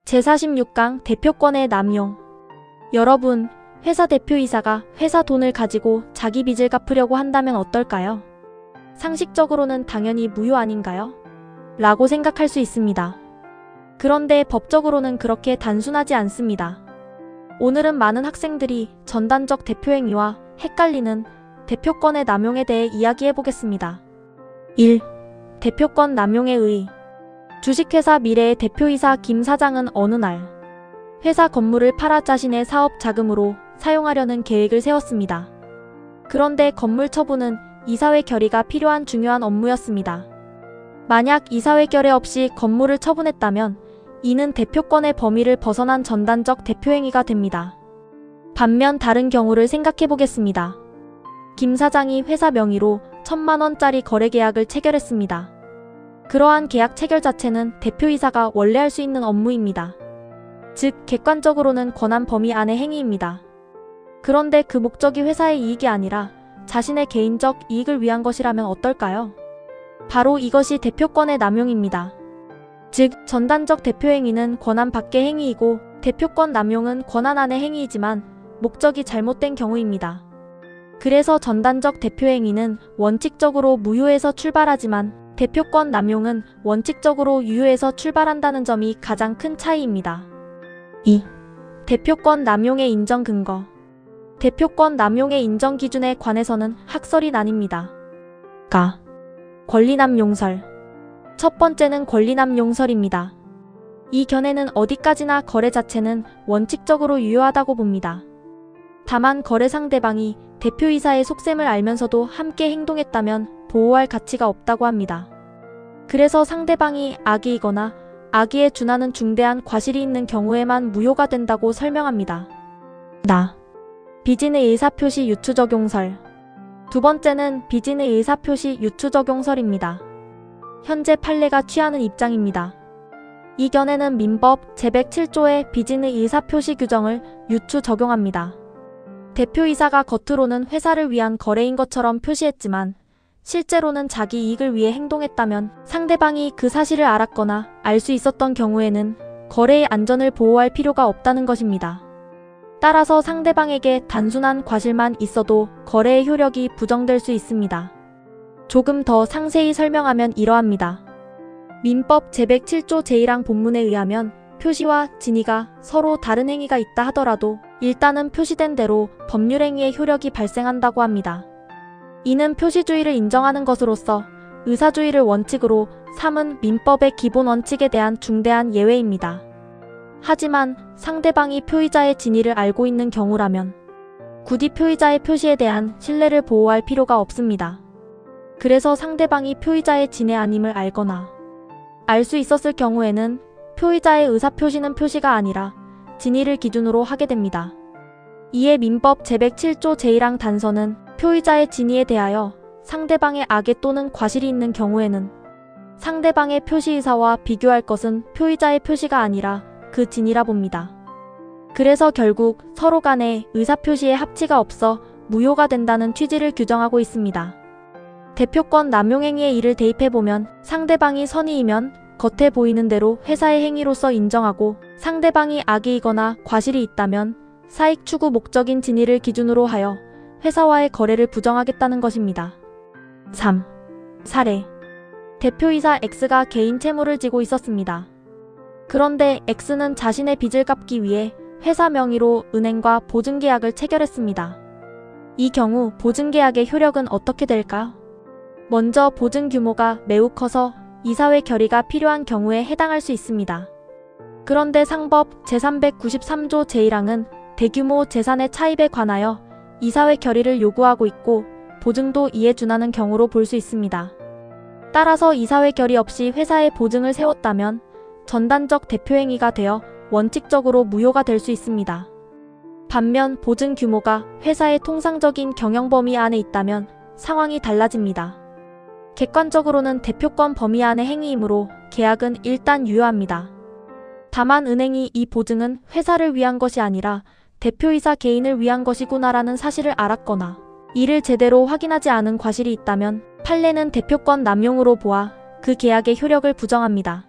제46강 대표권의 남용. 여러분, 회사 대표이사가 회사 돈을 가지고 자기 빚을 갚으려고 한다면 어떨까요? 상식적으로는 당연히 무효 아닌가요? 라고 생각할 수 있습니다. 그런데 법적으로는 그렇게 단순하지 않습니다. 오늘은 많은 학생들이 전단적 대표행위와 헷갈리는 대표권의 남용에 대해 이야기해보겠습니다. 1. 대표권 남용의 의의. 주식회사 미래의 대표이사 김 사장은 어느 날 회사 건물을 팔아 자신의 사업 자금으로 사용하려는 계획을 세웠습니다. 그런데 건물 처분은 이사회 결의가 필요한 중요한 업무였습니다. 만약 이사회 결의 없이 건물을 처분했다면 이는 대표권의 범위를 벗어난 전단적 대표행위가 됩니다. 반면 다른 경우를 생각해보겠습니다. 김 사장이 회사 명의로 1,000만원짜리 거래계약을 체결했습니다. 그러한 계약 체결 자체는 대표이사가 원래 할 수 있는 업무입니다. 즉, 객관적으로는 권한 범위 안의 행위입니다. 그런데 그 목적이 회사의 이익이 아니라 자신의 개인적 이익을 위한 것이라면 어떨까요? 바로 이것이 대표권의 남용입니다. 즉, 전단적 대표행위는 권한 밖의 행위이고 대표권 남용은 권한 안의 행위이지만 목적이 잘못된 경우입니다. 그래서 전단적 대표행위는 원칙적으로 무효에서 출발하지만 대표권 남용은 원칙적으로 유효에서 출발한다는 점이 가장 큰 차이입니다. 2. 대표권 남용의 인정 근거. 대표권 남용의 인정 기준에 관해서는 학설이 나뉩니다. 가. 권리남용설. 첫 번째는 권리남용설입니다. 이 견해는 어디까지나 거래 자체는 원칙적으로 유효하다고 봅니다. 다만 거래 상대방이 대표이사의 속셈을 알면서도 함께 행동했다면 보호할 가치가 없다고 합니다. 그래서 상대방이 악의이거나 악의에 준하는 중대한 과실이 있는 경우에만 무효가 된다고 설명합니다. 빚인의 의사표시 유추적용설. 두 번째는 빚인의 의사표시 유추적용설입니다. 현재 판례가 취하는 입장입니다. 이 견해는 민법 제107조의 빚인의 의사표시 규정을 유추 적용합니다. 대표이사가 겉으로는 회사를 위한 거래인 것처럼 표시했지만 실제로는 자기 이익을 위해 행동했다면 상대방이 그 사실을 알았거나 알 수 있었던 경우에는 거래의 안전을 보호할 필요가 없다는 것입니다. 따라서 상대방에게 단순한 과실만 있어도 거래의 효력이 부정될 수 있습니다. 조금 더 상세히 설명하면 이러합니다. 민법 제107조 제1항 본문에 의하면 표시와 진위가 서로 다른 행위가 있다 하더라도 일단은 표시된 대로 법률행위의 효력이 발생한다고 합니다. 이는 표시주의를 인정하는 것으로서 의사주의를 원칙으로 삼은 민법의 기본 원칙에 대한 중대한 예외입니다. 하지만 상대방이 표의자의 진위를 알고 있는 경우라면 굳이 표의자의 표시에 대한 신뢰를 보호할 필요가 없습니다. 그래서 상대방이 표의자의 진위 아님을 알거나 알 수 있었을 경우에는 표의자의 의사표시는 표시가 아니라 진위를 기준으로 하게 됩니다. 이에 민법 제107조 제1항 단서는 표의자의 진위에 대하여 상대방의 악의 또는 과실이 있는 경우에는 상대방의 표시의사와 비교할 것은 표의자의 표시가 아니라 그 진위라 봅니다. 그래서 결국 서로 간의 의사표시의 합치가 없어 무효가 된다는 취지를 규정하고 있습니다. 대표권 남용행위에 이를 대입해보면 상대방이 선의이면 겉에 보이는 대로 회사의 행위로서 인정하고 상대방이 악의이거나 과실이 있다면 사익 추구 목적인 진위를 기준으로 하여 회사와의 거래를 부정하겠다는 것입니다. 3. 사례. 대표이사 X가 개인 채무를 지고 있었습니다. 그런데 X는 자신의 빚을 갚기 위해 회사 명의로 은행과 보증계약을 체결했습니다. 이 경우 보증계약의 효력은 어떻게 될까요? 먼저 보증 규모가 매우 커서 이사회 결의가 필요한 경우에 해당할 수 있습니다. 그런데 상법 제393조 제1항은 대규모 재산의 차입에 관하여 이사회 결의를 요구하고 있고 보증도 이에 준하는 경우로 볼 수 있습니다. 따라서 이사회 결의 없이 회사에 보증을 세웠다면 전단적 대표행위가 되어 원칙적으로 무효가 될 수 있습니다. 반면 보증 규모가 회사의 통상적인 경영 범위 안에 있다면 상황이 달라집니다. 객관적으로는 대표권 범위 안의 행위이므로 계약은 일단 유효합니다. 다만 은행이 이 보증은 회사를 위한 것이 아니라 대표이사 개인을 위한 것이구나라는 사실을 알았거나 이를 제대로 확인하지 않은 과실이 있다면 판례는 대표권 남용으로 보아 그 계약의 효력을 부정합니다.